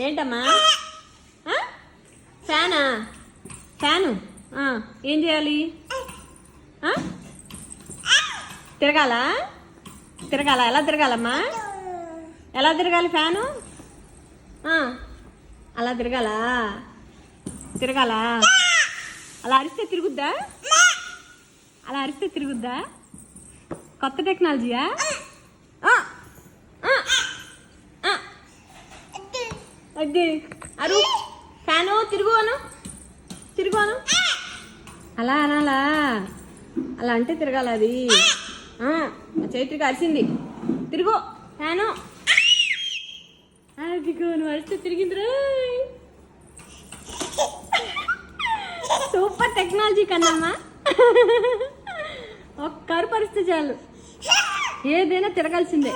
ఏంటమ్మా? ఫ్యానా? ఫ్యాను ఏం చేయాలి? తిరగాల? తిరగాల? ఎలా తిరగాలమ్మా? ఎలా తిరగాలి ఫ్యాను? అలా తిరగాల? తిరగాల? అలా అరిస్తే తిరుగుద్దా? అలా అరిస్తే తిరుగుద్దా? కొత్త టెక్నాలజీయా? అది అరు ఫ్యాను తిరుగును తిరుగును అలా అనాలా? అలా అంటే తిరగాల అది. చైత్రికి అరిసింది తిరుగు ఫ్యాను. అదిగో నువ్వు అరిస్తే తిరిగిందిరా. Super technology కన్నమ్మా. ఒక్కరు పరిస్థితి చాలు, ఏదైనా తిరగాల్సిందే.